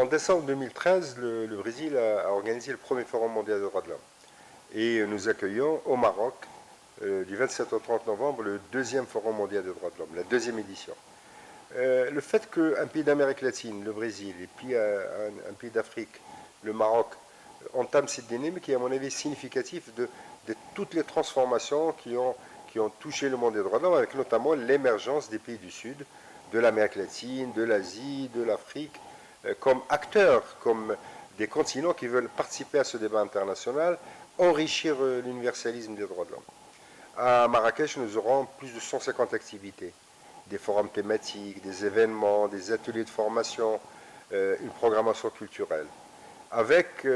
En décembre 2013, le Brésil a organisé le premier Forum mondial des droits de l'homme. Et nous accueillons au Maroc, du 27 au 30 novembre, le deuxième Forum mondial des droits de l'homme, la deuxième édition. Le fait qu'un pays d'Amérique latine, le Brésil, et puis un pays d'Afrique, le Maroc, entame cette dynamique qui est à mon avis significatif de toutes les transformations qui ont touché le monde des droits de l'homme, avec notamment l'émergence des pays du Sud, de l'Amérique latine, de l'Asie, de l'Afrique, comme acteurs, comme des continents qui veulent participer à ce débat international, enrichir l'universalisme des droits de l'homme. À Marrakech, nous aurons plus de 150 activités, des forums thématiques, des événements, des ateliers de formation, une programmation culturelle, avec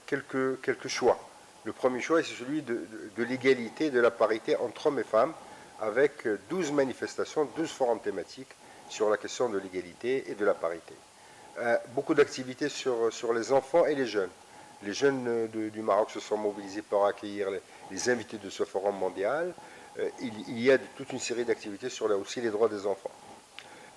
quelques choix. Le premier choix, c'est celui de l'égalité, de la parité entre hommes et femmes, avec 12 manifestations, 12 forums thématiques sur la question de l'égalité et de la parité. Beaucoup d'activités sur les enfants et les jeunes. Les jeunes du Maroc se sont mobilisés pour accueillir les invités de ce forum mondial. Il y a toute une série d'activités sur aussi les droits des enfants.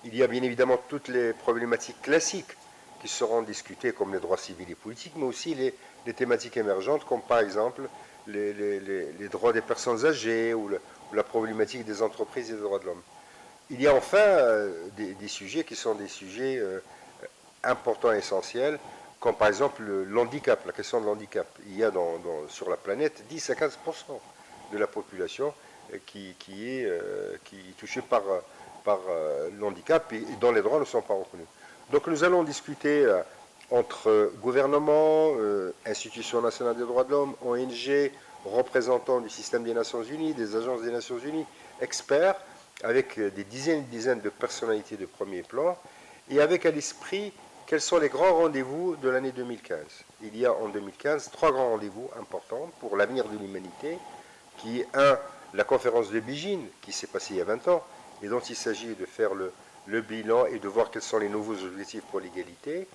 Il y a bien évidemment toutes les problématiques classiques qui seront discutées, comme les droits civils et politiques, mais aussi les thématiques émergentes, comme par exemple les droits des personnes âgées ou la problématique des entreprises et des droits de l'homme. Il y a enfin des sujets qui sont des sujets importants et essentiels, comme par exemple l'handicap, la question de l'handicap. Il y a sur la planète 10 à 15% de la population qui est touchée par l'handicap et dont les droits ne sont pas reconnus. Donc nous allons discuter entre gouvernements, institutions nationales des droits de l'homme, ONG, représentants du système des Nations Unies, des agences des Nations Unies, experts, avec des dizaines et des dizaines de personnalités de premier plan, et avec à l'esprit quels sont les grands rendez-vous de l'année 2015. Il y a en 2015 trois grands rendez-vous importants pour l'avenir de l'humanité, qui est la conférence de Beijing, qui s'est passée il y a 20 ans, et dont il s'agit de faire le bilan et de voir quels sont les nouveaux objectifs pour l'égalité.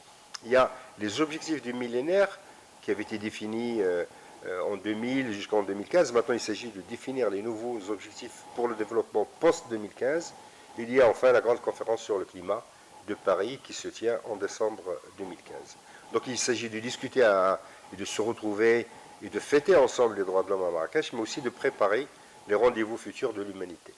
Il y a les objectifs du millénaire qui avaient été définis en 2000 jusqu'en 2015. Maintenant, il s'agit de définir les nouveaux objectifs pour le développement post-2015. Il y a enfin la grande conférence sur le climat de Paris qui se tient en décembre 2015. Donc il s'agit de discuter et de se retrouver et de fêter ensemble les droits de l'homme à Marrakech, mais aussi de préparer les rendez-vous futurs de l'humanité.